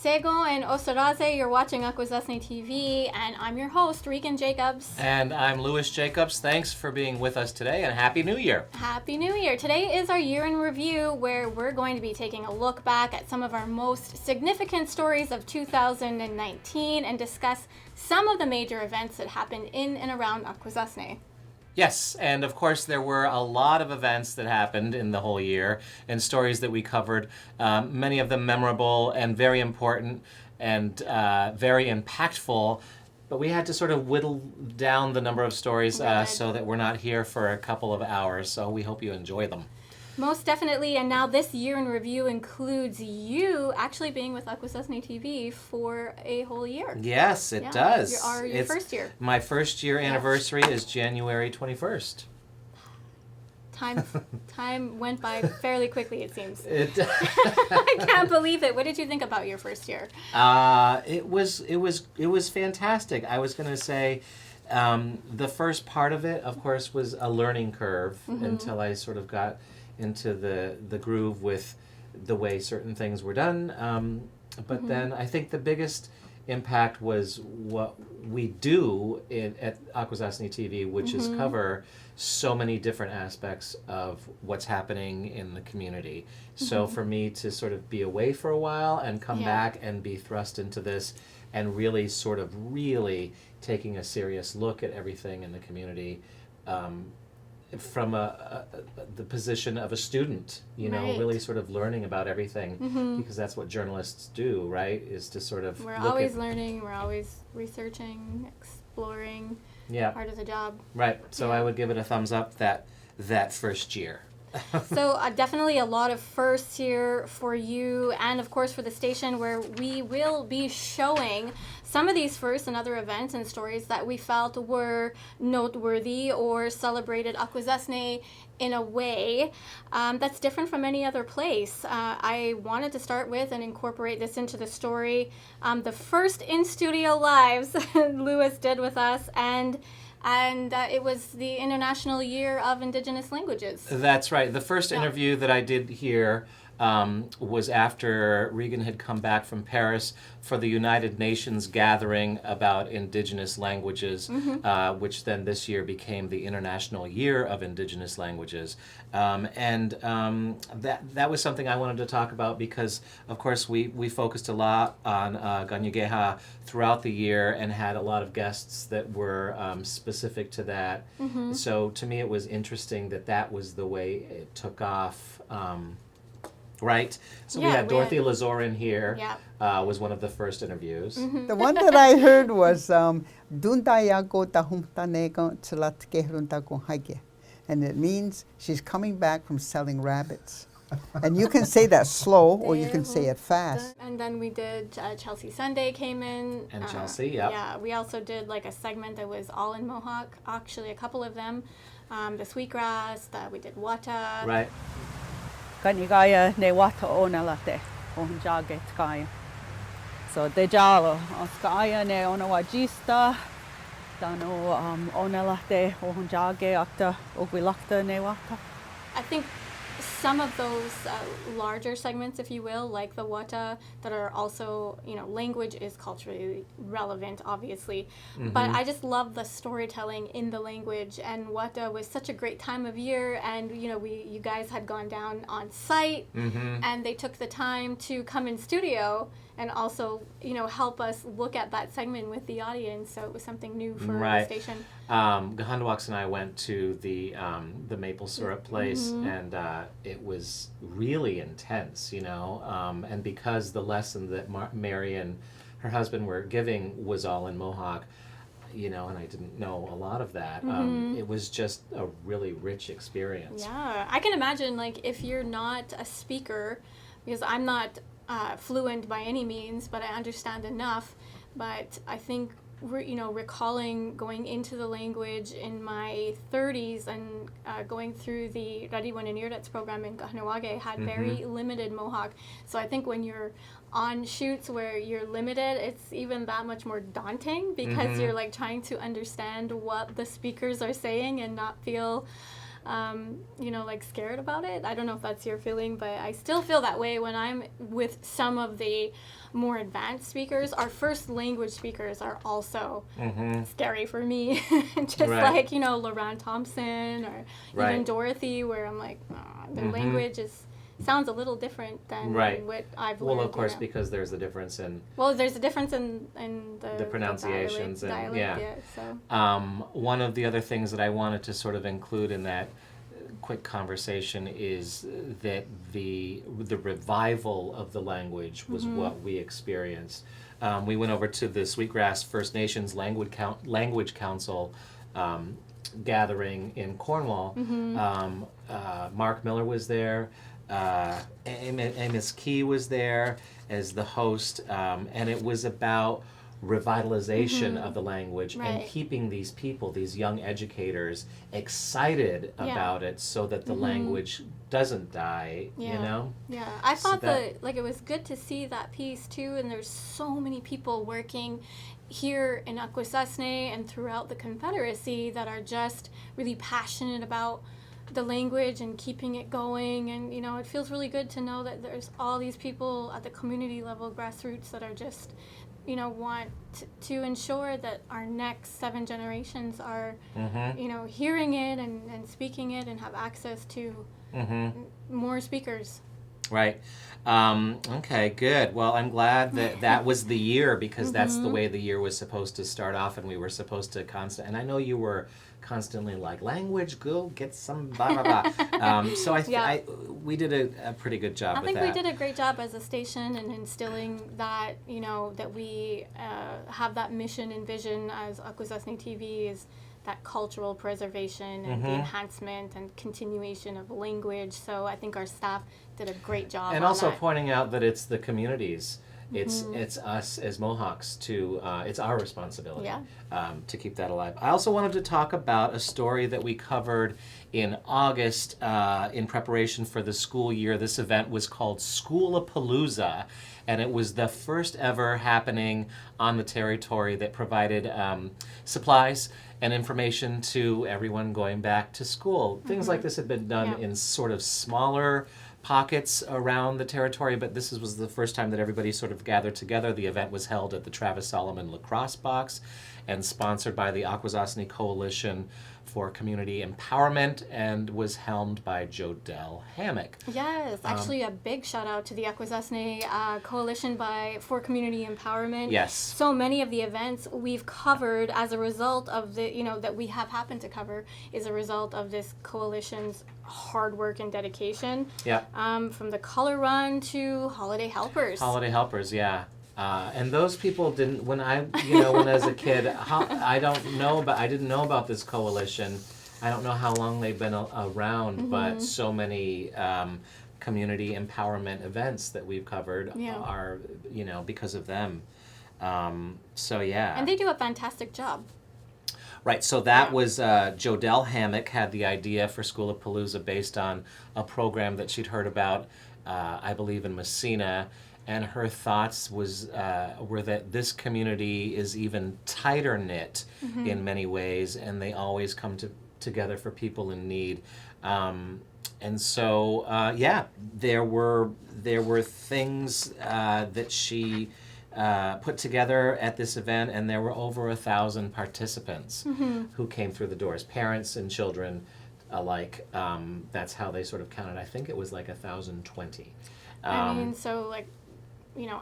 Sego and Osaraze, you're watching Akwesasne TV, and I'm your host, Regan Jacobs. And I'm Louis Jacobs. Thanks for being with us today, and Happy New Year. Happy New Year. Today is our year in review, where we're going to be taking a look back at some of our most significant stories of 2019 and discuss some of the major events that happened in and around Akwesasne. Yes, and of course there were a lot of events that happened in the whole year and stories that we covered, many of them memorable and very important and very impactful, but we had to sort of whittle down the number of stories so that we're not here for a couple of hours, so we hope you enjoy them. Most definitely, and now this year in review includes you actually being with Akwesasne TV for a whole year. Yes, it does. Your first year. My first year anniversary is January 21st. Time went by fairly quickly, it seems. I can't believe it. What did you think about your first year? It was fantastic. I was going to say the first part of it, of course, was a learning curve until I sort of got into the groove with the way certain things were done. But then I think the biggest impact was what we do at Akwesasne TV, which is cover so many different aspects of what's happening in the community. So for me to sort of be away for a while and come back and be thrust into this and really taking a serious look at everything in the community, from the position of a student, really sort of learning about everything, because that's what journalists do, right? Is to sort of we're always learning, we're always researching, exploring. Part of the job. Right. So I would give it a thumbs up that first year. So definitely a lot of firsts here for you, and of course for the station, where we will be showing some of these firsts and other events and stories that we felt were noteworthy or celebrated Akwesasne in a way that's different from any other place. I wanted to start with and incorporate this into the story. The first in-studio lives Louis did with us, and it was the International Year of Indigenous Languages. That's right. The first interview that I did here was after Regan had come back from Paris for the United Nations gathering about Indigenous languages, which then this year became the International Year of Indigenous Languages. That was something I wanted to talk about because, of course, we focused a lot on Ganyageha throughout the year and had a lot of guests that were specific to that. So to me it was interesting that was the way it took off. Right? So we had Dorothy Lazorin here, was one of the first interviews. The one that I heard was Dundayago Tahumtaneko Tsilatkehruntaku Haike. And it means she's coming back from selling rabbits. And you can say that slow or you can say it fast. And then we did Chelsea Sunday came in. And Chelsea, yeah. Yeah, we also did like a segment that was all in Mohawk, actually a couple of them. The sweetgrass, we did wata. Right. Kanigaya ne wata onalate on jage tkaya. So de jalo oskaya ne onawajista dano onalate on jage akta ogwilakta ne wata. I think some of those larger segments, if you will, like the wata, that are also, language is culturally relevant, obviously. But I just love the storytelling in the language, and wata was such a great time of year, and you guys had gone down on site, and they took the time to come in studio and also, help us look at that segment with the audience. So it was something new for the station. Gahandwax and I went to the maple syrup place, and it was really intense, and because the lesson that Mary and her husband were giving was all in Mohawk, and I didn't know a lot of that. It was just a really rich experience. Yeah, I can imagine, if you're not a speaker, because I'm not fluent by any means, but I understand enough. But I think recalling going into the language in my 30s and going through the Rariwan and Irdats program in Kahnawake had very limited Mohawk. So I think when you're on shoots where you're limited, it's even that much more daunting because you're like trying to understand what the speakers are saying and not feel like scared about it. I don't know if that's your feeling, but I still feel that way when I'm with some of the more advanced speakers. Our first language speakers are also scary for me. Just like, Lauren Thompson or even Dorothy, where I'm like, their language sounds a little different than what I've learned. Well, of course, because there's a difference in... Well, there's a difference in the pronunciations. The dialect, so. One of the other things that I wanted to sort of include in that quick conversation is that the revival of the language was what we experienced. We went over to the Sweetgrass First Nations Language Council gathering in Cornwall. Mark Miller was there. Amos Key was there as the host, and it was about revitalization of the language and keeping these people, these young educators, excited about it so that the language doesn't die, Yeah, I thought that it was good to see that piece too, and there's so many people working here in Akwesasne and throughout the Confederacy that are just really passionate about the language and keeping it going, and it feels really good to know that there's all these people at the community level, grassroots, that are just want to ensure that our next 7 generations are hearing it and speaking it and have access to more speakers. Right. Okay, good. Well, I'm glad that was the year, because that's the way the year was supposed to start off, and we were supposed to and I know you were constantly like, language, go get some blah, blah, blah. So we did a pretty good job with that. I think we did a great job as a station in instilling that, that we have that mission and vision as Akwesasne TV is that cultural preservation and the enhancement and continuation of language. So I think our staff did a great job. And also pointing out that it's the communities. It's us as Mohawks it's our responsibility to keep that alive. I also wanted to talk about a story that we covered in August in preparation for the school year. This event was called Schoolapalooza, and it was the first ever happening on the territory that provided supplies and information to everyone going back to school. Things like this had been done in sort of smaller pockets around the territory, but this was the first time that everybody sort of gathered together. The event was held at the Travis Solomon Lacrosse Box and sponsored by the Akwesasne Coalition for Community Empowerment and was helmed by Jodelle Hammock. Yes, actually a big shout out to the Akwesasne Coalition for Community Empowerment. Yes. So many of the events we've covered as a result of that we have happened to cover is a result of this coalition's hard work and dedication. Yeah. From the color run to holiday helpers. Holiday helpers, yeah. And those people didn't, when I was a kid, I didn't know about this coalition. I don't know how long they've been around, but so many community empowerment events that we've covered are, because of them. So yeah. And they do a fantastic job. Right, so that was Jodelle Hammock had the idea for Schoolapalooza based on a program that she'd heard about, I believe, in Messina. And her thoughts were that this community is even tighter knit in many ways, and they always come together for people in need. And so, there were things that she put together at this event, and there were over 1,000 participants who came through the doors, parents and children alike. That's how they sort of counted. I think it was like 1,020.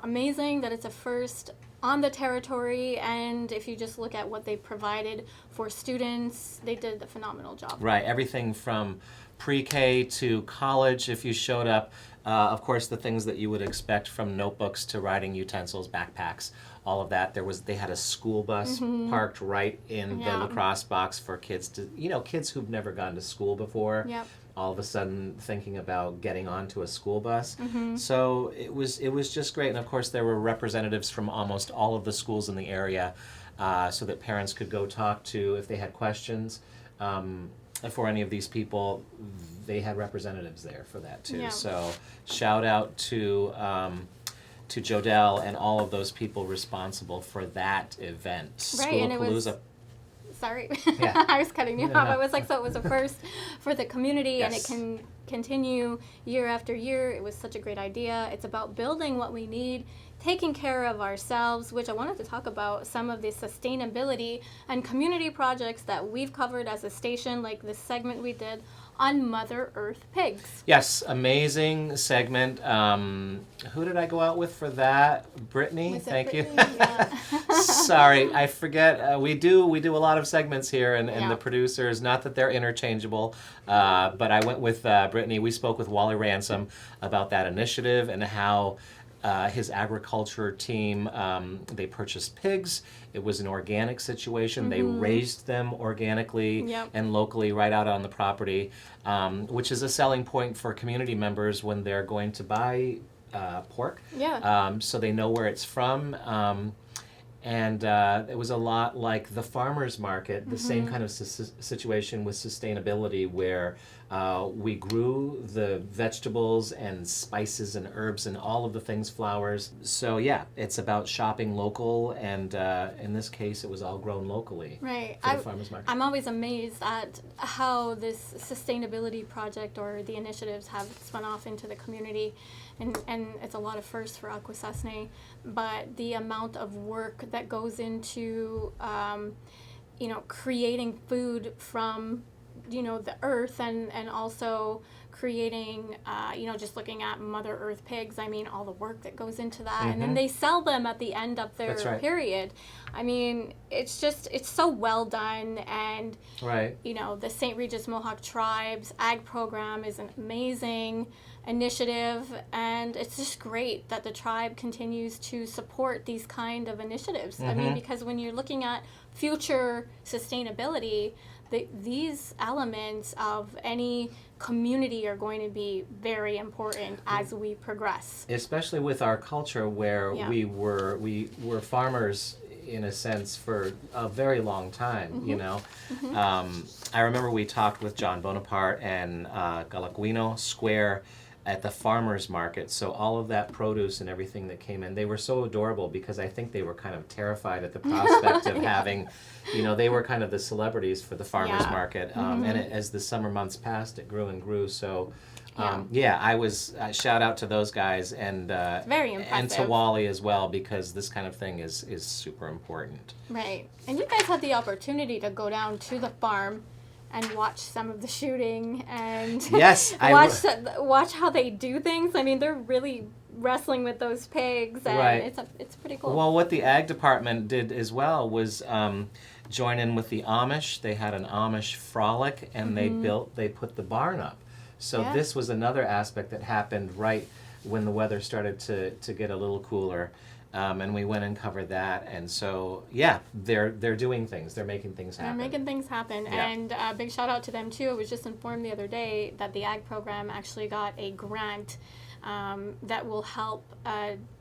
Amazing that it's a first on the territory, and if you just look at what they provided for students, they did a phenomenal job. Right, everything from pre-K to college, if you showed up, of course the things that you would expect from notebooks to writing utensils, backpacks, all of that. They had a school bus parked right in the lacrosse box for kids kids who've never gone to school before. Yep. All of a sudden thinking about getting onto a school bus. So it was just great. And of course there were representatives from almost all of the schools in the area. so that parents could go talk to if they had questions. For any of these people, they had representatives there for that too. Yeah. So shout out to Jodelle and all of those people responsible for that event. Right, and it was. Schoolapalooza. Sorry, Yeah. I was cutting you No, off. no. I was like, so it was a first for the community, and it Yes. can continue year after year. It was such a great idea. It's about building what we need, taking care of ourselves, which I wanted to talk about some of the sustainability and community projects that we've covered as a station, like this segment we did on Mother Earth pigs. Yes, amazing segment. Who did I go out with for that? Brittany, Was it thank you. Brittany? Yeah. Sorry, I forget. We do a lot of segments here, and Yeah. the producers. Not that they're interchangeable, but I went with Brittany. We spoke with Wally Ransom about that initiative and how his agriculture team, they purchased pigs. It was an organic situation. They raised them organically Yep. and locally right out on the property, which is a selling point for community members when they're going to buy pork. Yeah. So they know where it's from. And it was a lot like the farmer's market, the same kind of situation with sustainability where we grew the vegetables and spices and herbs and all of the things, flowers. So yeah, it's about shopping local, and in this case, it was all grown locally Right. for the farmer's market. I'm always amazed at how this sustainability project or the initiatives have spun off into the community, and it's a lot of firsts for Akwesasne, but the amount of work that goes into, creating food from, the earth, and also creating, just looking at Mother Earth pigs, I mean, all the work that goes into that. And then they sell them at the end of their That's right. period. I mean, it's so well done. And, Right. the Saint Regis Mohawk Tribe's ag program is an amazing initiative. And it's just great that the tribe continues to support these kind of initiatives. I mean, because when you're looking at future sustainability, these elements of any community are going to be very important as we progress. Especially with our culture where Yeah. we were farmers in a sense for a very long time, I remember we talked with John Bonaparte and Galaguino Square at the farmers market. So all of that produce and everything that came in, they were so adorable because I think they were kind of terrified at the prospect of having, they were kind of the celebrities for the farmers Yeah. market. And as the summer months passed, it grew and grew. So Yeah. I was shout out to those guys and very and impressive. to Wally as well, because this kind of thing is super important. Right. And you guys had the opportunity to go down to the farm and watch some of the shooting and Yes, watch how they do things. I mean, they're really wrestling with those pigs, and Right. it's pretty cool. Well, what the ag department did as well was join in with the Amish. They had an Amish frolic, and they put the barn up. So Yeah. this was another aspect that happened right when the weather started to get a little cooler. And we went and covered that, and so yeah, they're doing things. They're making things happen. They're making things happen, Yeah. and a big shout out to them too. I was just informed the other day that the ag program actually got a grant that will help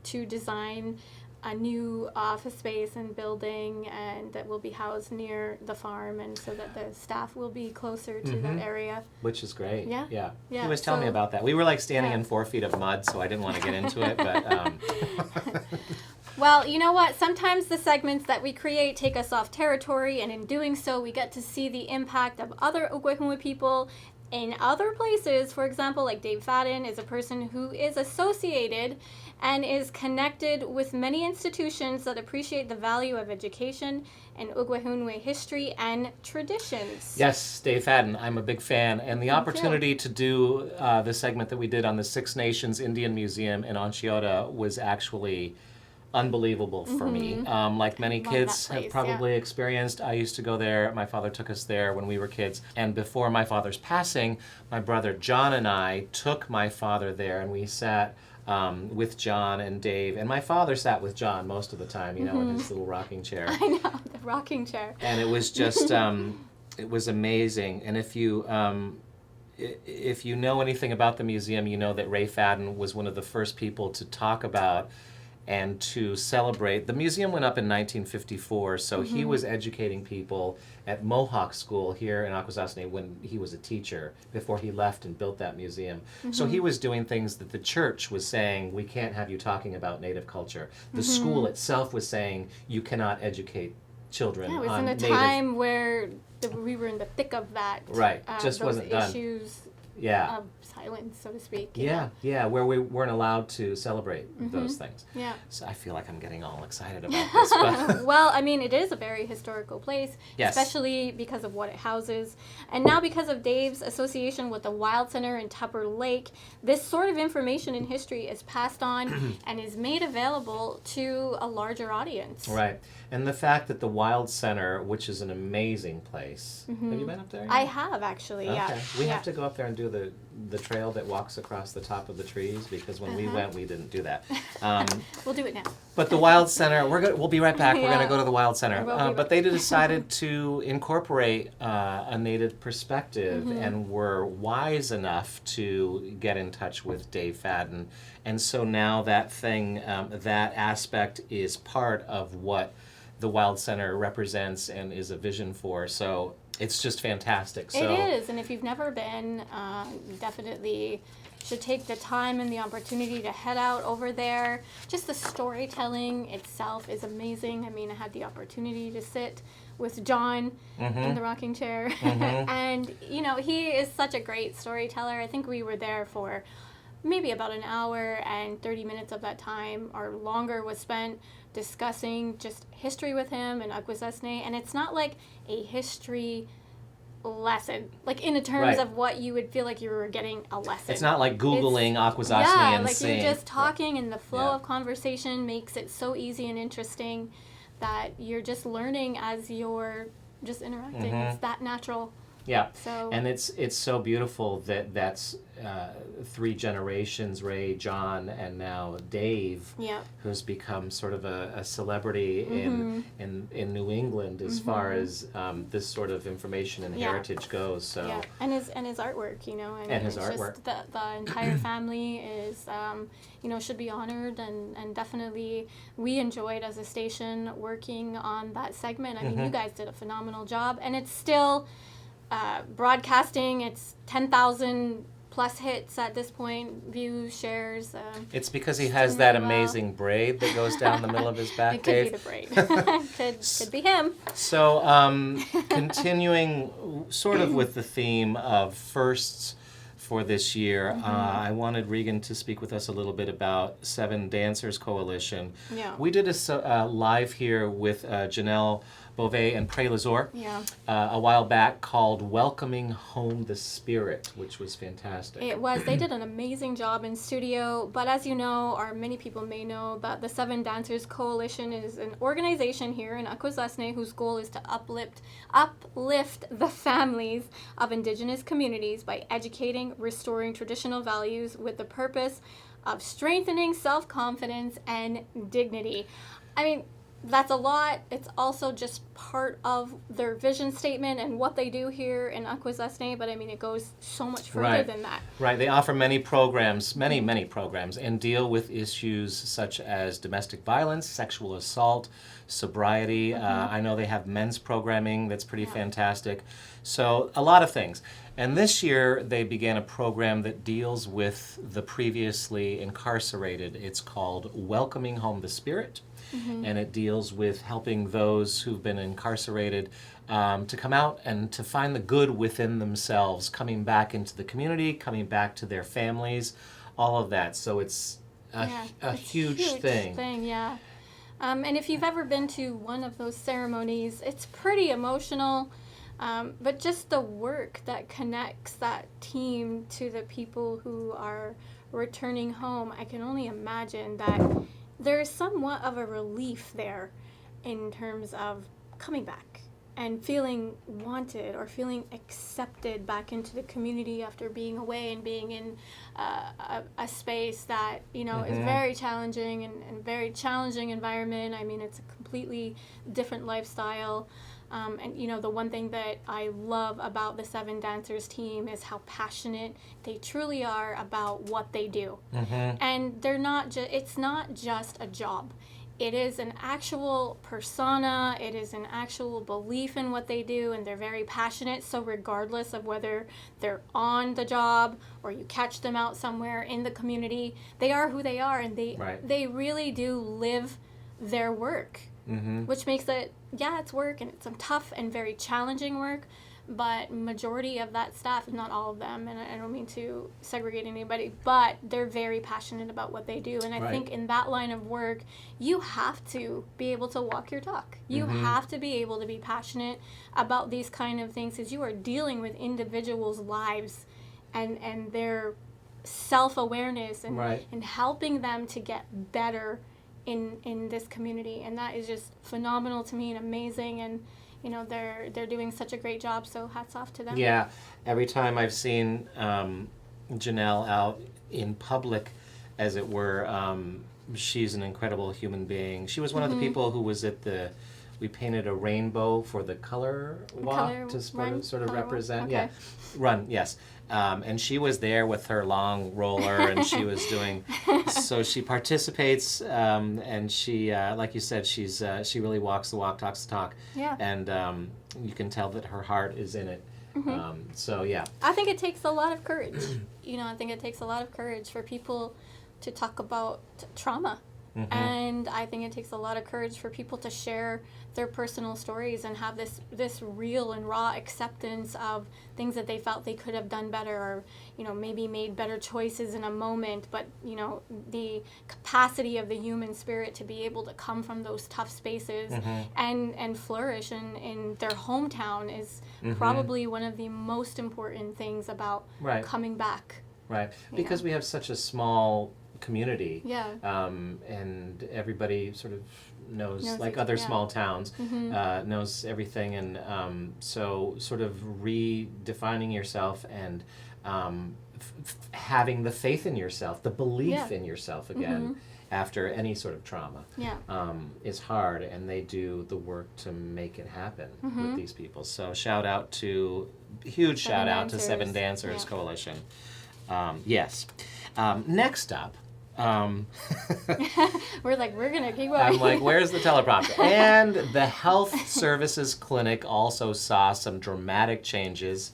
to design a new office space and building, and that will be housed near the farm, and so that the staff will be closer to that area. Which is great. Yeah. Yeah. Yeah, He was telling me so- about that. We were like standing Yeah. in 4 feet of mud, so I didn't want to get into it, but Well, you know what? Sometimes the segments that we create take us off territory, and in doing so, we get to see the impact of other Okwehunwe people in other places. For example, like Dave Fadden is a person who is associated and is connected with many institutions that appreciate the value of education and Okwehunwe history and traditions. yes, Dave Fadden, I'm a big fan. And the Thank opportunity to do the segment that we did on the Six Nations Indian Museum in Onchiota was actually unbelievable for me. Like many Love kids that have place, probably experienced, I used to go there. My father took us there when we were kids. And before my father's passing, my brother John and I took my father there, and we sat with John and Dave. And my father sat with John most of the time, in his little rocking chair. I know, the rocking chair. And it was just, it was amazing. And if you know anything about the museum, you know that Ray Fadden was one of the first people to talk about and to celebrate. The museum went up in 1954, so he was educating people at Mohawk School here in Akwesasne when he was a teacher before he left and built that museum. So he was doing things that the church was saying, we can't have you talking about Native culture. The school itself was saying, you cannot educate children Yeah, it was on in a Native. time where we were in the thick of that. Right, just those wasn't done. issues Yeah. of silence, so to speak. you Yeah, know? yeah, where we weren't allowed to celebrate those things. Yeah. So I feel like I'm getting all excited about this. But Well, I mean, it is a very historical place, Yes. especially because of what it houses. And now because of Dave's association with the Wild Center in Tupper Lake, this sort of information in history is passed on and is made available to a larger audience. right, and the fact that the Wild Center, which is an amazing place, have you been up there? I yet? have actually, Okay, yeah. we yeah. have to go up there and do the trail that walks across the top of the trees because when we went, we didn't do that. We'll do it now. But the Wild Center, we'll be right back. We're Yeah. going to go to the Wild Center. We'll be right But they decided to incorporate a Native perspective and were wise enough to get in touch with Dave Fadden. And so now that thing, that aspect is part of what the Wild Center represents and is a vision for. So it's just fantastic. So It is, and if you've never been, you definitely should take the time and the opportunity to head out over there. Just the storytelling itself is amazing. I mean, I had the opportunity to sit with John in the rocking chair, and you know, he is such a great storyteller. I think we were there for maybe about an hour, and 30 minutes of that time or longer was spent discussing just history with him and Akwesasne. And it's not like a history lesson, like in terms Right. of what you would feel like you were getting a lesson. it's not like Googling Akwesasne Yeah, and like seeing. you're just talking, and the flow Yeah. of conversation makes it so easy and interesting that you're just learning as you're just interacting. It's that natural. Yeah. So And it's so beautiful that that's 3 generations, Ray, John, and now Dave, yeah, who's become sort of a celebrity in New England as far as this sort of information and Yeah. heritage goes. So yeah, and his artwork, you know, I mean, And his it's artwork. just the entire family is, you know, should be honored, and definitely we enjoyed as a station working on that segment. I mean, you guys did a phenomenal job, and it's still broadcasting. It's 10,000 plus hits at this point, views, shares. it's because he Doing has that really well. amazing braid that goes down the middle of his back, It could Dave. be the braid. could be him. So, continuing sort of with the theme of firsts for this year, I wanted Regan to speak with us a little bit about Seven Dancers Coalition. Yeah. We did a live here with Janelle Beauvais and Prey Lazor Yeah. a while back called Welcoming Home the Spirit, which was fantastic. It was. They did an amazing job in studio. But as you know, or many people may know, that the Seven Dancers Coalition is an organization here in Akwesasne whose goal is to uplift the families of Indigenous communities by educating, restoring traditional values with the purpose of strengthening self-confidence and dignity. I mean, that's a lot. It's also just part of their vision statement and what they do here in Akwesasne, but I mean, it goes so much further Right. than that. Right, they offer many programs, many programs, and deal with issues such as domestic violence, sexual assault, sobriety. I know they have men's programming that's pretty fantastic. So, a lot of things. And this year, they began a program that deals with the previously incarcerated. It's called Welcoming Home the Spirit. And it deals with helping those who've been incarcerated to come out and to find the good within themselves, coming back into the community, coming back to their families, all of that. So it's a It's huge thing. Yeah. And if you've ever been to one of those ceremonies, it's pretty emotional. But just the work that connects that team to the people who are returning home, I can only imagine that there is somewhat of a relief there in terms of coming back and feeling wanted or feeling accepted back into the community after being away and being in a space that, you know, is very challenging and very challenging environment. I mean, it's a completely different lifestyle. And the one thing that I love about the Seven Dancers team is how passionate they truly are about what they do. And they're not it's not just a job. It is an actual persona, it is an actual belief in what they do, and they're very passionate. So regardless of whether they're on the job or you catch them out somewhere in the community, they are who they are, and they really do live their work, which makes it, it's work, and it's some tough and very challenging work, but majority of that staff, not all of them, and I don't mean to segregate anybody, but they're very passionate about what they do. And I think in that line of work, you have to be able to walk your talk. You have to be able to be passionate about these kind of things, because you are dealing with individuals' lives and their self-awareness and helping them to get better in this community. And that is just phenomenal to me and amazing, and they're doing such a great job, so hats off to them. Yeah, every time I've seen Janelle out in public, as it were, she's an incredible human being. She was one of the people who was at we painted a rainbow for the color walk to sort of represent. Okay. Yeah, run, yes. And she was there with her long roller, and she was doing, so she participates, and she, like you said, she really walks the walk, talks the talk. Yeah. And you can tell that her heart is in it. So, yeah. I think it takes a lot of courage. I think it takes a lot of courage for people to talk about trauma. And I think it takes a lot of courage for people to share their personal stories and have this real and raw acceptance of things that they felt they could have done better, or maybe made better choices in a moment, but the capacity of the human spirit to be able to come from those tough spaces and flourish in their hometown is probably one of the most important things about coming back. Right, because we have such a small community, Yeah. And everybody sort of knows like other small towns, knows everything, and so sort of redefining yourself and having the faith in yourself, the belief in yourself again after any sort of trauma is hard, and they do the work to make it happen with these people. So huge shout out to Seven Dancers Coalition. Yes. Next up, we're gonna keep going. I'm like, where's the teleprompter? And the Health Services Clinic also saw some dramatic changes,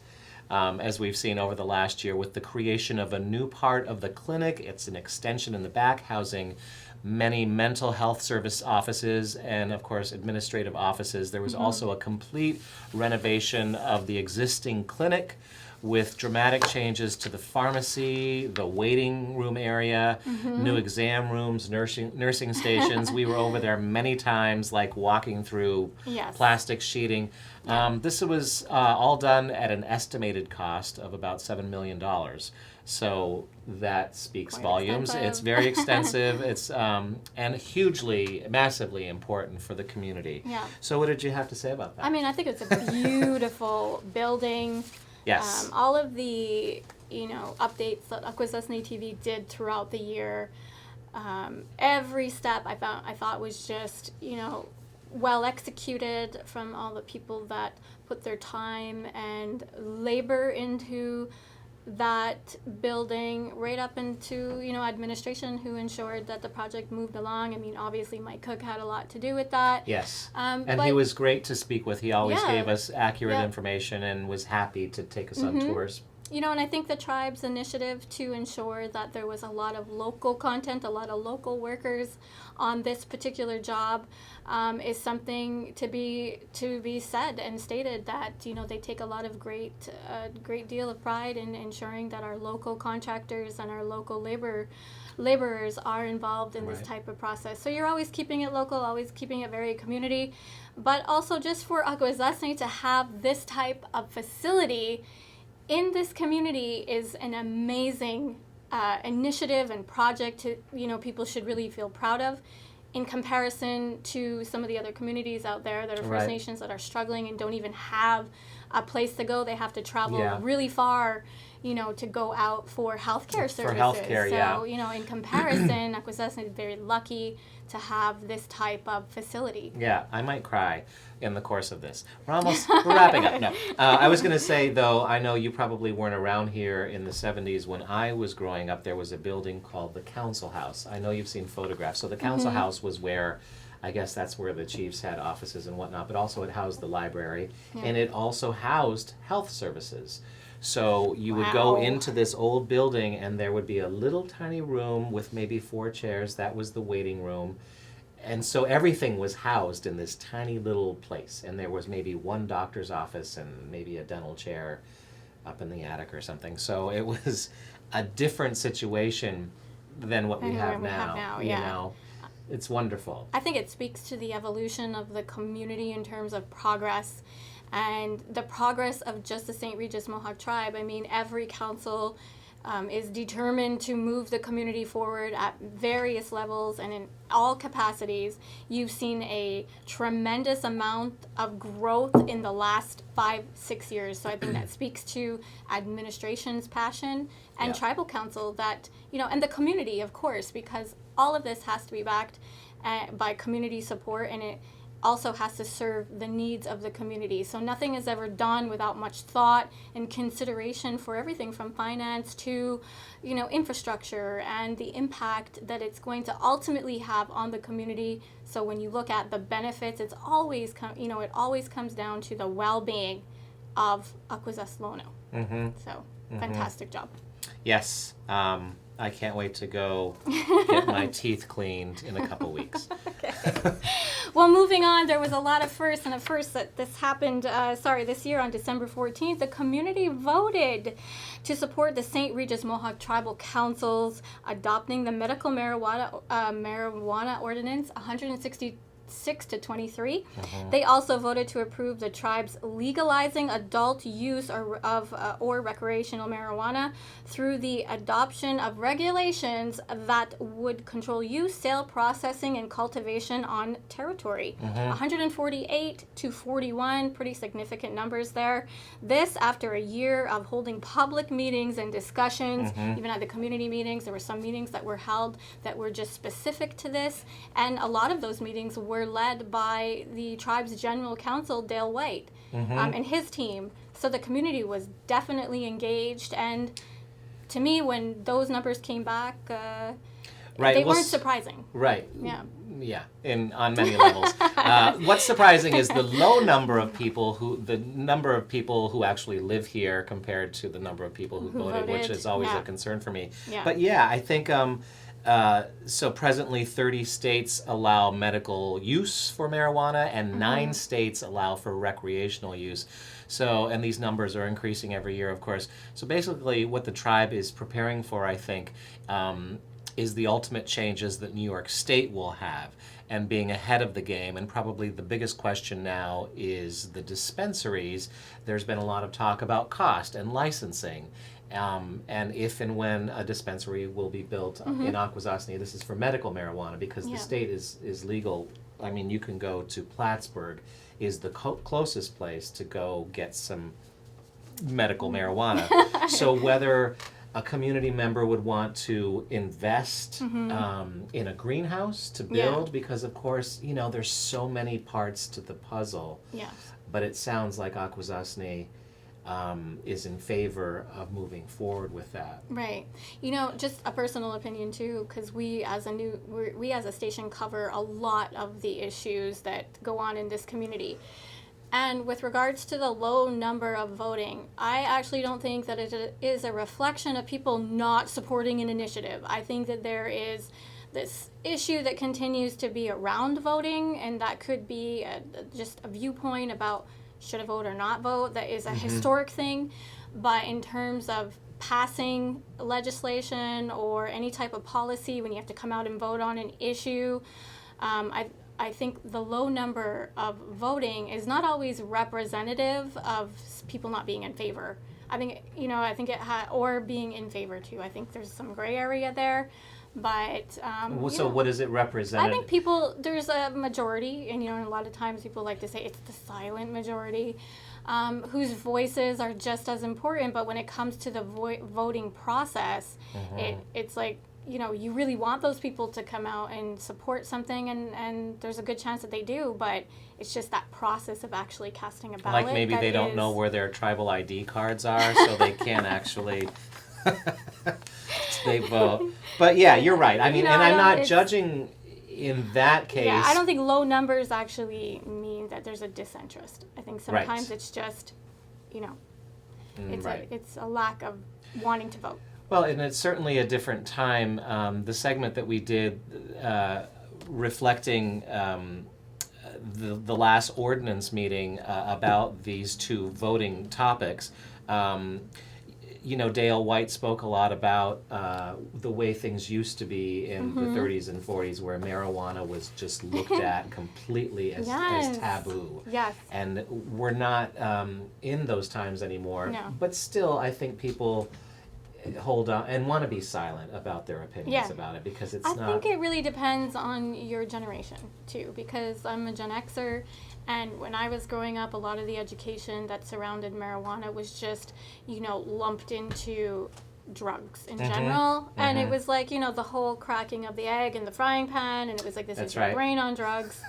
as we've seen over the last year, with the creation of a new part of the clinic. It's an extension in the back, housing many mental health service offices and, of course, administrative offices. There was also a complete renovation of the existing clinic, with dramatic changes to the pharmacy, the waiting room area, new exam rooms, nursing stations. We were over there many times, like walking through plastic sheeting. This was all done at an estimated cost of about $7 million. So that speaks Quite volumes. expensive. It's very extensive. It's and hugely, massively important for the community. Yeah. So what did you have to say about that? I mean, I think it's a beautiful building. Yes. All of the, updates that Akwesasne TV did throughout the year, every step I thought was just, well executed from all the people that put their time and labor into that building, right up into, administration, who ensured that the project moved along. I mean, obviously Mike Cook had a lot to do with that. Yes. And he was great to speak with. He always gave us accurate information and was happy to take us on tours. And I think the tribe's initiative to ensure that there was a lot of local content, a lot of local workers on this particular job, is something to be said and stated, that they take a lot of great deal of pride in ensuring that our local contractors and our local laborers are involved in this type of process. So you're always keeping it local, always keeping it very community, but also just for Akwesasne to have this type of facility in this community is an amazing initiative and project to, people should really feel proud of, in comparison to some of the other communities out there that are First Nations that are struggling and don't even have a place to go. They have to travel really far to go out for healthcare services. For healthcare, so, yeah. In comparison, Akwesasne is very lucky to have this type of facility. Yeah, I might cry in the course of this. We're wrapping up. No, I was going to say, though, I know you probably weren't around here in the 70s. When I was growing up, there was a building called the Council House. I know you've seen photographs. So the Council House was where, I guess that's where the chiefs had offices and whatnot, but also it housed the library, and it also housed health services. So you would go into this old building, and there would be a little tiny room with maybe 4 chairs. That was the waiting room. And so everything was housed in this tiny little place. And there was maybe one doctor's office and maybe a dental chair up in the attic or something. So it was a different situation than what we have now. You know, it's wonderful. I think it speaks to the evolution of the community in terms of progress and the progress of just the Saint Regis Mohawk Tribe. I mean, every council is determined to move the community forward at various levels and in all capacities. You've seen a tremendous amount of growth in the last 5-6 years. So I think that speaks to administration's passion and tribal council that, and the community, of course, because all of this has to be backed by community support, and it also has to serve the needs of the community. So nothing is ever done without much thought and consideration for everything from finance to, infrastructure and the impact that it's going to ultimately have on the community. So when you look at the benefits, it's always it always comes down to the well-being of Akwesasne. So fantastic job. Yes. I can't wait to go get my teeth cleaned in a couple weeks. Okay. Well, moving on, there was a lot of firsts, and a first that this happened, this year on December 14th. The community voted to support the Saint Regis Mohawk Tribal Council's adopting the medical marijuana ordinance 166-23. They also voted to approve the tribe's legalizing adult use or recreational marijuana through the adoption of regulations that would control use, sale, processing, and cultivation on territory. 148-41, pretty significant numbers there. This after a year of holding public meetings and discussions, even at the community meetings. There were some meetings that were held that were just specific to this, and a lot of those meetings were led by the tribe's general counsel, Dale White, and his team. So the community was definitely engaged, and to me, when those numbers came back, they weren't surprising. Right. Yeah. Yeah, on many levels. What's surprising is the low number of people who actually live here compared to the number of people who voted, which is always a concern for me. Yeah. But I think so presently 30 states allow medical use for marijuana, and 9 states allow for recreational use. So, and these numbers are increasing every year, of course. So basically what the tribe is preparing for, I think, is the ultimate changes that New York State will have, and being ahead of the game. And probably the biggest question now is the dispensaries. There's been a lot of talk about cost and licensing. And if and when a dispensary will be built in Akwesasne. This is for medical marijuana, because the state is legal. I mean, you can go to Plattsburgh, is the closest place to go get some medical marijuana. So whether a community member would want to invest in a greenhouse to build, because of course, there's so many parts to the puzzle. Yes. But it sounds like Akwesasne is in favor of moving forward with that. Right. Just a personal opinion too, because we as a station cover a lot of the issues that go on in this community. And with regards to the low number of voting, I actually don't think that it is a reflection of people not supporting an initiative. I think that there is this issue that continues to be around voting, and that could be just a viewpoint about should I vote or not vote. That is a historic thing. But in terms of passing legislation or any type of policy, when you have to come out and vote on an issue, I think the low number of voting is not always representative of people not being in favor. I think, or being in favor too. I think there's some gray area there. But So what does it represent? I think people, there's a majority, and a lot of times people like to say it's the silent majority, whose voices are just as important. But when it comes to the voting process, it's like, you really want those people to come out and support something, and there's a good chance that they do, but it's just that process of actually casting a ballot. Like maybe they don't know where their tribal ID cards are, so they can't actually they vote. But yeah, you're right. I mean, and I'm not judging in that case. Yeah, I don't think low numbers actually mean that there's a disinterest. I think sometimes it's just, it's a lack of wanting to vote. Well, and it's certainly a different time. The segment that we did reflecting the last ordinance meeting about these two voting topics, Dale White spoke a lot about the way things used to be in the 30s and 40s, where marijuana was just looked at completely as taboo. Yes. And we're not in those times anymore. No. But still, I think people hold on and want to be silent about their opinions about it, because it's not... I think it really depends on your generation, too, because I'm a Gen Xer, and when I was growing up, a lot of the education that surrounded marijuana was just, lumped into drugs in general. And it was like, the whole cracking of the egg in the frying pan, and it was like, this is your brain on drugs.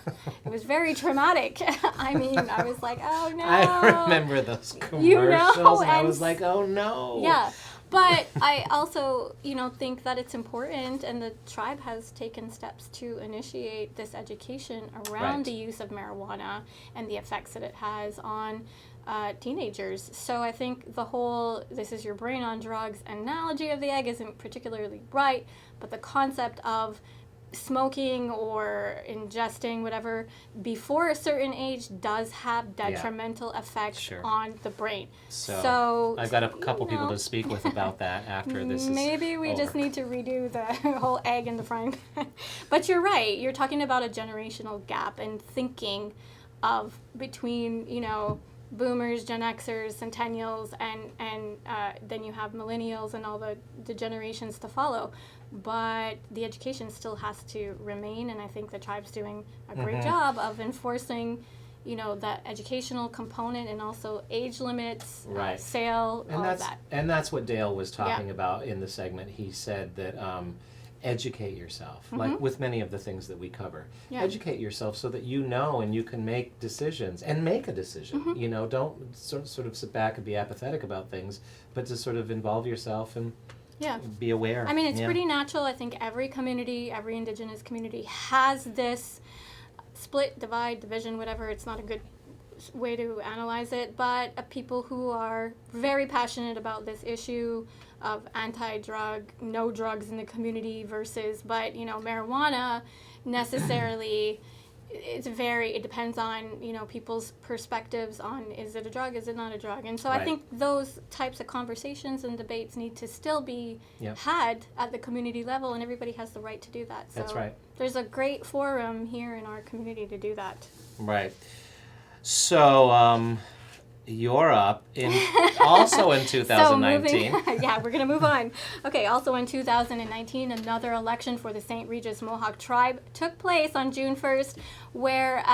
It was very traumatic. I mean, I was like, oh no. I remember those commercials, and I was like, oh no. Yeah. But I also, think that it's important, and the tribe has taken steps to initiate this education around the use of marijuana and the effects that it has on teenagers. So I think the whole "this is your brain on drugs" analogy of the egg isn't particularly right, but the concept of smoking or ingesting whatever before a certain age does have detrimental effects on the brain. So I've got a couple people to speak with about that after this is maybe we just need to redo the whole egg in the frying pan. But you're right. You're talking about a generational gap and thinking of between, boomers, Gen Xers, centennials, and then you have millennials and all the generations to follow. But the education still has to remain, and I think the tribe's doing a great job of enforcing, that educational component, and also age limits, sale, all of that. And that's what Dale was talking about in the segment. He said that educate yourself, like with many of the things that we cover. Educate yourself so that and you can make decisions, and make a decision. Don't sort of sit back and be apathetic about things, but to sort of involve yourself and be aware. I mean, it's pretty natural. I think every community, every indigenous community has this split, divide, division, whatever. It's not a good way to analyze it, but people who are very passionate about this issue of anti-drug, no drugs in the community versus, but, marijuana necessarily... It depends on, people's perspectives on, is it a drug, is it not a drug? And so I think those types of conversations and debates need to still be had at the community level, and everybody has the right to do that. So that's right. There's a great forum here in our community to do that. Right. So, you're up also in 2019. We're going to move on. Okay, also in 2019, another election for the Saint Regis Mohawk Tribe took place on June 1st, where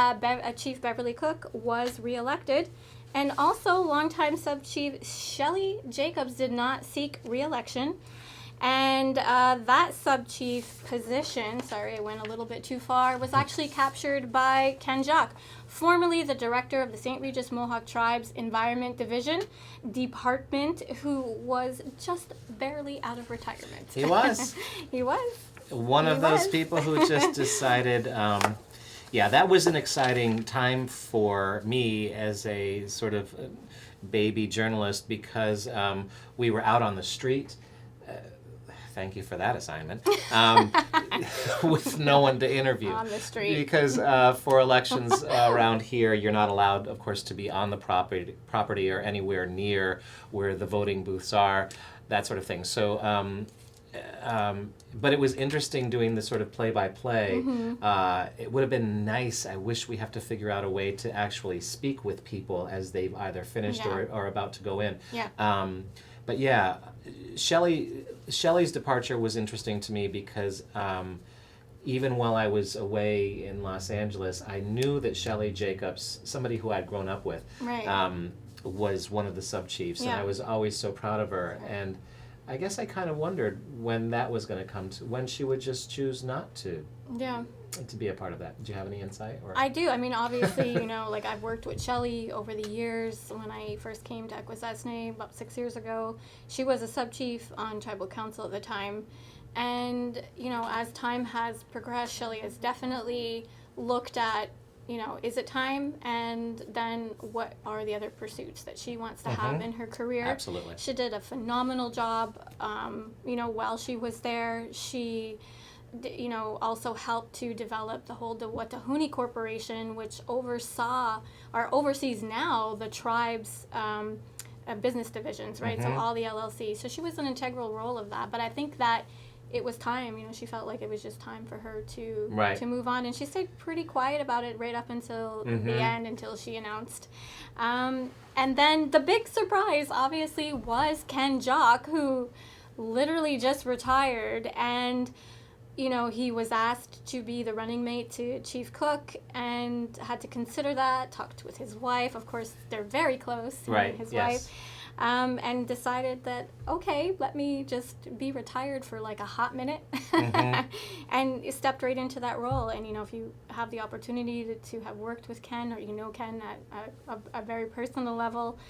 Chief Beverly Cook was reelected. And also, longtime Sub-Chief Shelley Jacobs did not seek reelection. And that sub-chief position, sorry, I went a little bit too far, was actually captured by Ken Jacques, formerly the director of the Saint Regis Mohawk Tribe's Environment Division Department, who was just barely out of retirement. He was. He was. One of those people who just decided, that was an exciting time for me as a sort of baby journalist, because we were out on the street. Thank you for that assignment. With no one to interview. On the street. Because for elections around here, you're not allowed, of course, to be on the property or anywhere near where the voting booths are, that sort of thing. So, but it was interesting doing this sort of play-by-play. It would have been nice. I wish we have to figure out a way to actually speak with people as they've either finished or about to go in. But yeah, Shelley Shelley's departure was interesting to me because even while I was away in Los Angeles, I knew that Shelley Jacobs, somebody who I'd grown up with, Right. was one of the sub-chiefs, and Yeah. I was always so proud of her. And I guess I kind of wondered when that was going to come to, when she would just choose not to Yeah. be a part of that. Do you have any insight? Or? I do. I mean, obviously, you know, like I've worked with Shelley over the years. When I first came to Akwesasne about 6 years ago, she was a sub-chief on tribal council at the time. And, you know, as time has progressed, Shelley has definitely looked at, you know, is it time? And then what are the other pursuits that she wants to have in her career? Absolutely. She did a phenomenal job, you know, while she was there. She, you know, also helped to develop the whole Watahuni Corporation, which oversees now the tribe's business divisions, right? So all the LLCs. So she was an integral role of that. But I think that it was time, you know, she felt like it was just time for her to move on. And she stayed pretty quiet about it right up until the end, until she announced. And then the big surprise, obviously, was Ken Jock, who literally just retired. And you know, he was asked to be the running mate to Chief Cook and had to consider that, talked with his wife. Of course, they're very close, him and his wife. And decided that, okay, let me just be retired for like a hot minute. And stepped right into that role. And, you know, if you have the opportunity to have worked with Ken, or you know Ken at a very personal level,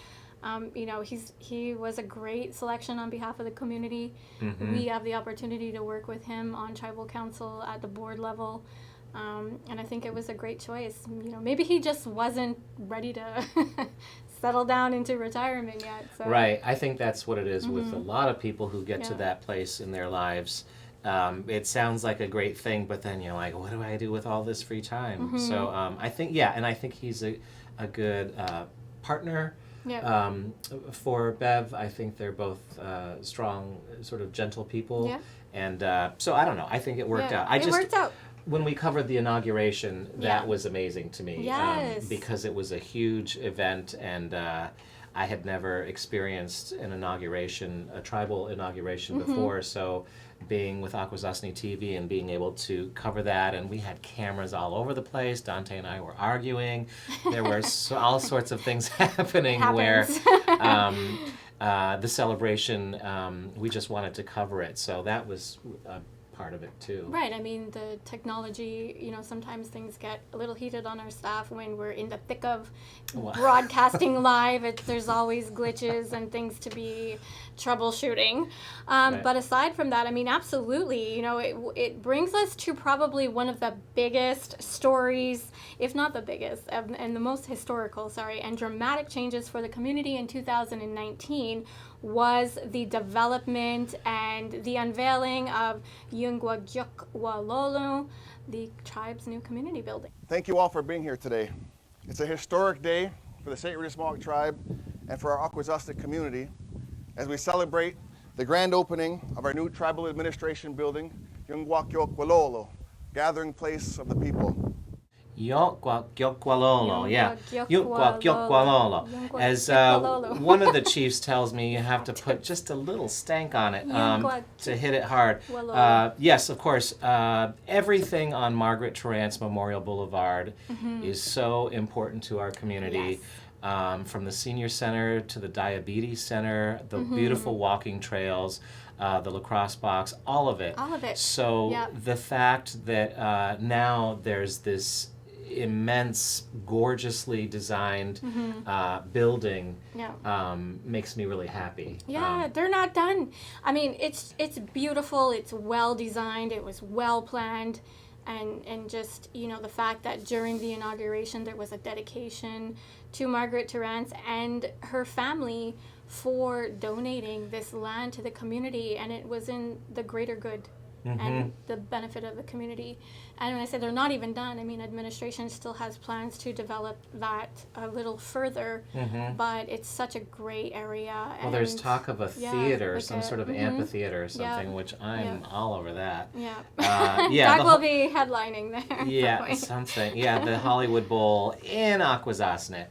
you know, he was a great selection on behalf of the community. We have the opportunity to work with him on tribal council at the board level. And I think it was a great choice. You know, maybe he just wasn't ready to settle down into retirement yet. So. Right. I think that's what it is with a lot of people who get to that place in their lives. It sounds like a great thing, but then you're like, what do I do with all this free time? So I think, and I think he's a good partner. For Bev. I think they're both strong, sort of gentle people. And so I don't know. I think it worked out. It worked out. When we covered the inauguration, that was amazing to me. Yes. Because it was a huge event, and I had never experienced an inauguration, a tribal inauguration before. So being with Akwesasne TV and being able to cover that, and we had cameras all over the place. Dante and I were arguing. There were all sorts of things happening where the celebration, we just wanted to cover it. So that was part of it too. Right. I mean, the technology, you know, sometimes things get a little heated on our staff when we're in the thick of broadcasting live. There's always glitches and things to be troubleshooting. But aside from that, I mean, absolutely, you know, it brings us to probably one of the biggest stories, if not the biggest, and the most historical, and dramatic changes for the community in 2019 was the development and the unveiling of Yungwagyukwalolo, the tribe's new community building. Thank you all for being here today. It's a historic day for the Saint Regis Mohawk Tribe and for our Akwesasne community as we celebrate the grand opening of our new tribal administration building, Yungwagyukwalolo, gathering place of the people. Yungwagyukwalolo, Yungwagyukwalolo. As one of the chiefs tells me, you have to put just a little stank on it to hit it hard. Yes, of course. Everything on Margaret Terrance Memorial Boulevard is so important to our community. From the senior center to the diabetes center, the beautiful walking trails, the lacrosse box, all of it. All of it. So the fact that now there's this immense, gorgeously designed building makes me really happy. They're not done. I mean, it's beautiful. It's well designed. It was well planned. And just, you know, the fact that during the inauguration there was a dedication to Margaret Terrance and her family for donating this land to the community, and it was in the greater good and the benefit of the community. And when I say they're not even done, I mean administration still has plans to develop that a little further, but it's such a great area. Well, there's talk of a theater, like some sort of amphitheater or something, which I'm all over that. Doug will be headlining there. Something. The Hollywood Bowl in Akwesasne.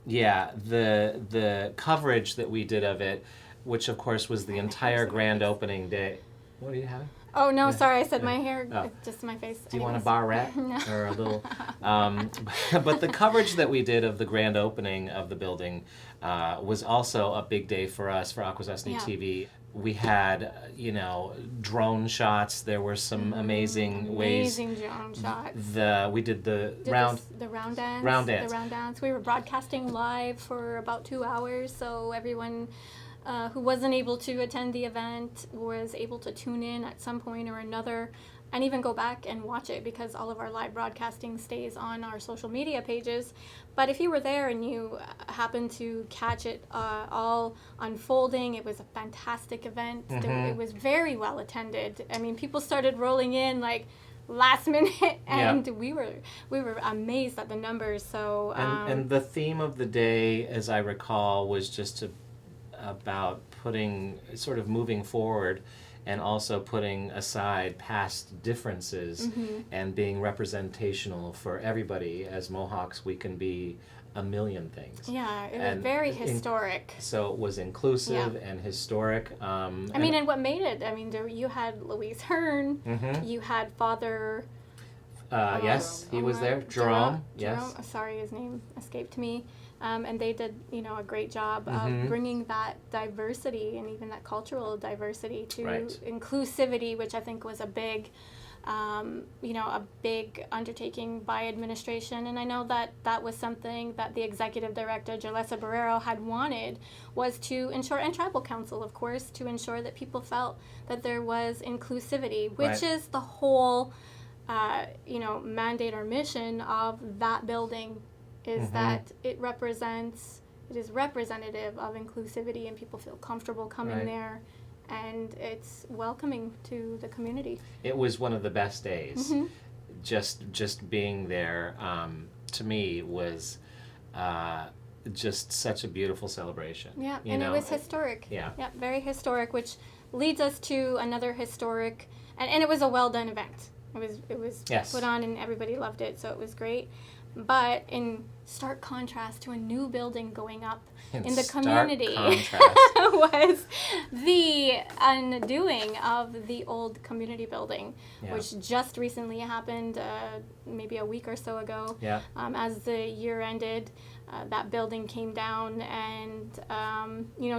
The coverage that we did of it which of course was the entire grand opening day. What do you have? Oh no, Yeah. sorry, I said my hair, Oh. just my face. Do you want a Anyways. barrette No. or a little? But the coverage that we did of the grand opening of the building was also a big day for us, for Akwesasne Yeah. TV. We had, drone shots. There were some amazing ways. Amazing drone shots. We did the Did round. the round dance. Round dance. The round dance. We were broadcasting live for about 2 hours, so everyone who wasn't able to attend the event was able to tune in at some point or another and even go back and watch it, because all of our live broadcasting stays on our social media pages. But if you were there and you happened to catch it all unfolding, it was a fantastic event. It was very well attended. I mean, people started rolling in like last minute, and we were amazed at the numbers. So And the theme of the day, as I recall, was just about moving forward and also putting aside past differences and being representational for everybody. As Mohawks, we can be a million things. yeah, it was And very historic. So it was inclusive and historic. And what made it? I mean, you had Louise Hearn, you had Father. Yes, he was there. Jerome. Yes. Sorry, his name escaped me. And they did, a great job of bringing that diversity and even that cultural diversity to inclusivity, which I think was a big, a big undertaking by administration. And I know that was something that the executive director, Jalessa Barrero, had wanted, was to ensure, and tribal council, of course, to ensure that people felt that there was inclusivity, which is the whole, mandate or mission of that building. Is that it is representative of inclusivity, and people feel comfortable coming there, and it's welcoming to the community. It was one of the best days. Just being there, to me, was just such a beautiful celebration. Yeah, and it was historic. Yeah, very historic, which leads us to another historic, and it was a well done event. It was put on, and everybody loved it, so it was great. But in stark contrast to a new building going up in the community was the undoing of the old community building, which just recently happened, maybe a week or so ago. As the year ended, that building came down, and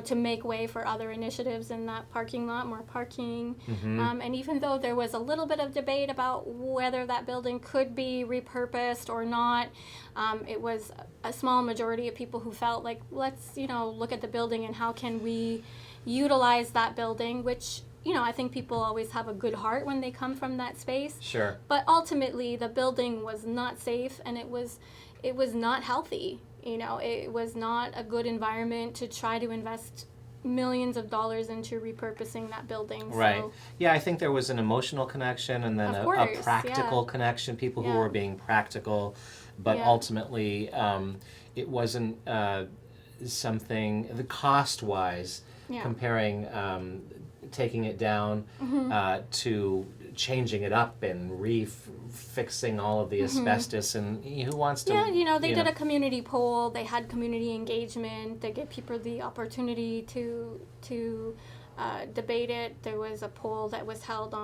to make way for other initiatives in that parking lot, more parking. And even though there was a little bit of debate about whether that building could be repurposed or not, it was a small majority of people who felt like, let's look at the building and how can we utilize that building, which I think people always have a good heart when they come from that space. Sure. But ultimately, the building was not safe, and it was not healthy. It was not a good environment to try to invest millions of dollars into repurposing that building. Right. So, yeah, I think there was an emotional connection and then a practical connection, people who were being practical, but ultimately it wasn't something, the cost-wise, comparing taking it down to changing it up and fixing all of the asbestos, and who wants to... Yeah, they did a community poll, they had community engagement, they gave people the opportunity to debate it. There was a poll that was held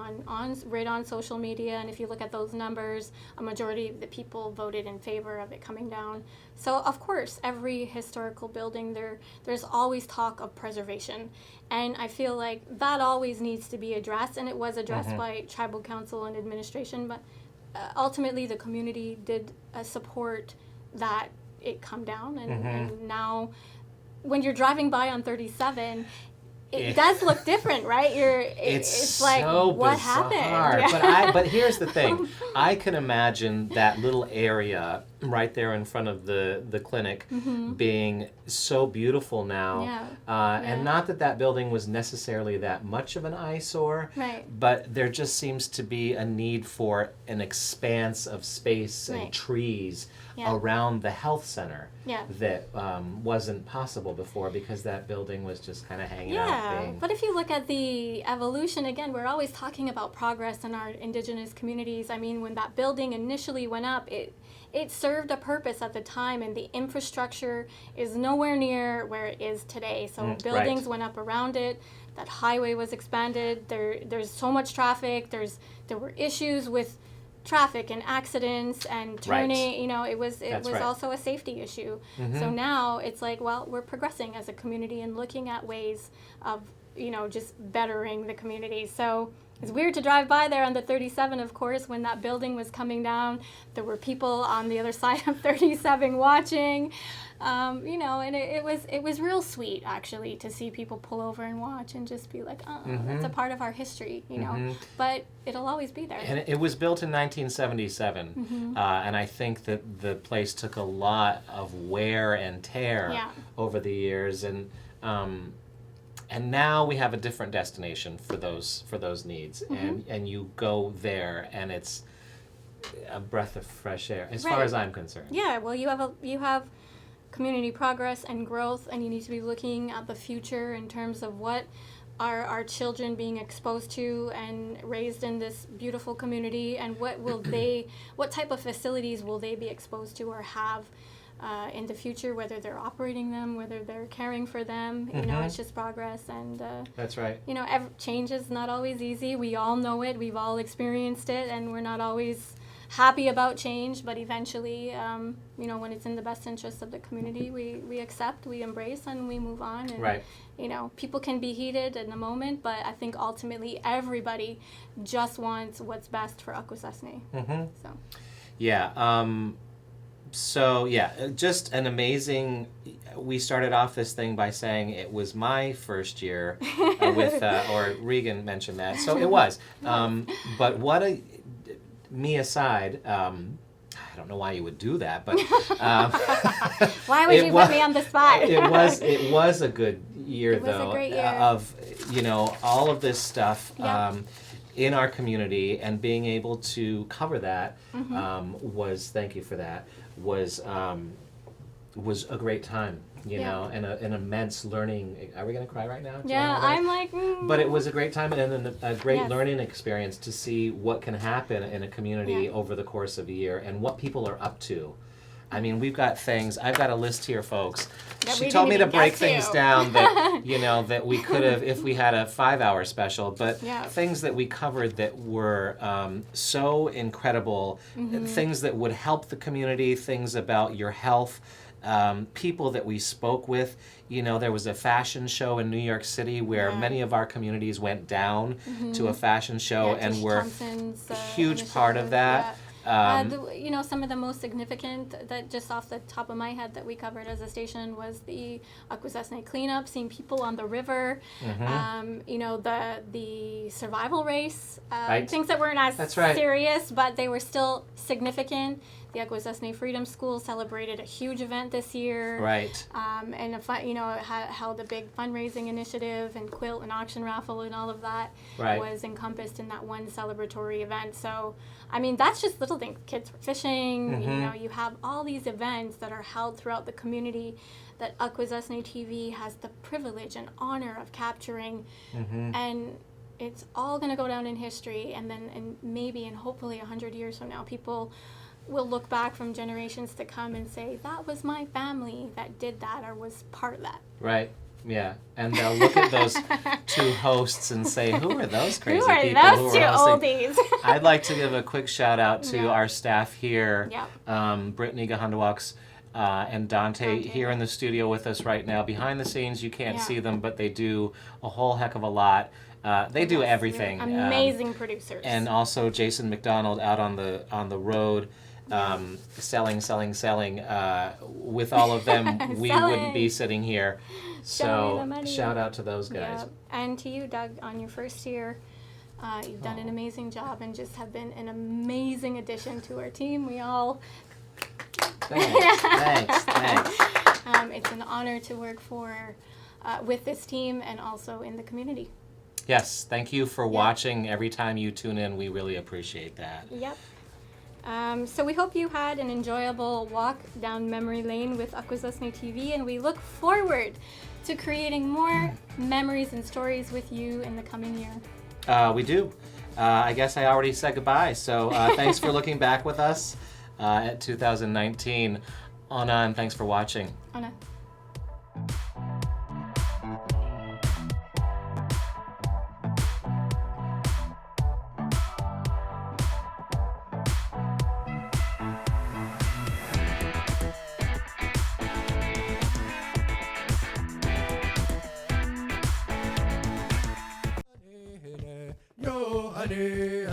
right on social media, and if you look at those numbers, a majority of the people voted in favor of it coming down. So of course, every historical building, there's always talk of preservation, and I feel like that always needs to be addressed, and it was addressed by tribal council and administration, but ultimately the community did support that it come down, and now when you're driving by on 37, it does look different, right? It's like, so what bizarre. happened? Yeah. But here's the thing. I can imagine that little area right there in front of the clinic being so beautiful now. And not that building was necessarily that much of an eyesore, but there just seems to be a need for an expanse of space and trees around the health center that wasn't possible before, because that building was just kind of hanging out. But if you look at the evolution, again, we're always talking about progress in our indigenous communities. I mean, when that building initially went up, it served served a purpose at the time, and the infrastructure is nowhere near where it is today. So buildings went up around it. That highway was expanded. There's so much traffic. There were issues with traffic and accidents and turning. You know, it was also a safety issue. So now it's like, well, we're progressing as a community and looking at ways of, you know, just bettering the community. So it's weird to drive by there on the 37, of course, when that building was coming down. There were people on the other side of 37 watching, you know, and it was real sweet, actually, to see people pull over and watch and just be like, oh, that's a part of our history, you know. But it'll always be there. And it was built in 1977, and I think that the place took a lot of wear and tear over the years, and now we have a different destination for those needs, and you go there, and it's a breath of fresh air, as far as I'm concerned. Yeah, well, you have community progress and growth, and you need to be looking at the future in terms of what are our children being exposed to and raised in this beautiful community, and what type of facilities will they be exposed to or have in the future, whether they're operating them, whether they're caring for them. You know, it's just progress, and that's right. You know, change is not always easy. We all know it. We've all experienced it, and we're not always happy about change. But eventually, you know, when it's in the best interest of the community, we accept, we embrace, and we move on. And, you know, people can be heated in the moment, but I think ultimately everybody just wants what's best for Akwesasne. So. Yeah. So yeah, just an amazing. We started off this thing by saying it was my first year with, or Regan mentioned that, so it was. But me aside, I don't know why you would do that, but why would you put me on the spot? it was a good year, though. It was a great year. Of, you know, all of this stuff. In our community, and being able to cover that was, thank you for that, was a great time, you know, and an immense learning. Are we going to cry right now? I'm like, But it was a great time and a great learning experience to see what can happen in a community over the course of a year and what people are up to. I mean, we've got things. I've got a list here, folks. She told me to break things down that, you know, that we could have if we had a 5-hour special, but things that we covered that were so incredible, things that would help the community, things about your health, people that we spoke with. You know, there was a fashion show in New York City where many of our communities went down to a fashion show and were a huge part of that. You know, some of the most significant, that just off the top of my head, that we covered as a station was the Akwesasne cleanup, seeing people on the river, you know, the survival race, things that weren't as serious, but they were still significant. The Akwesasne Freedom School celebrated a huge event this year. And you know, held a big fundraising initiative, and quilt and auction raffle and all of that was encompassed in that one celebratory event. So, I mean, that's just little things. Kids were fishing. You know, you have all these events that are held throughout the community that Akwesasne TV has the privilege and honor of capturing, and it's all going to go down in history. And then, and maybe and hopefully 100 years from now, people will look back from generations to come and say, that was my family that did that or was part of that. Yeah, and they'll look at those two hosts and say, who are those crazy people? Who are those two oldies? I'd like to give a quick shout out to our staff here, Brittany Gahandawaks and Dante here in the studio with us right now. Behind the scenes, you can't see them, but they do a whole heck of a lot. They do everything. Amazing producers. And also Jason McDonald out on the road. Selling. With all of them, we wouldn't be sitting here. So shout out to those guys. And to you, Doug, on your first year. You've done an amazing job and just have been an amazing addition to our team. We all... Thanks. It's an honor to work with this team and also in the community. Yes, thank you for watching. Every time you tune in, we really appreciate that. So we hope you had an enjoyable walk down memory lane with Akwesasne TV, and we look forward to creating more memories and stories with you in the coming year. We do. I guess I already said goodbye, so thanks for looking back with us. at 2019. Ona, and thanks for watching. Ana. Yo, honey,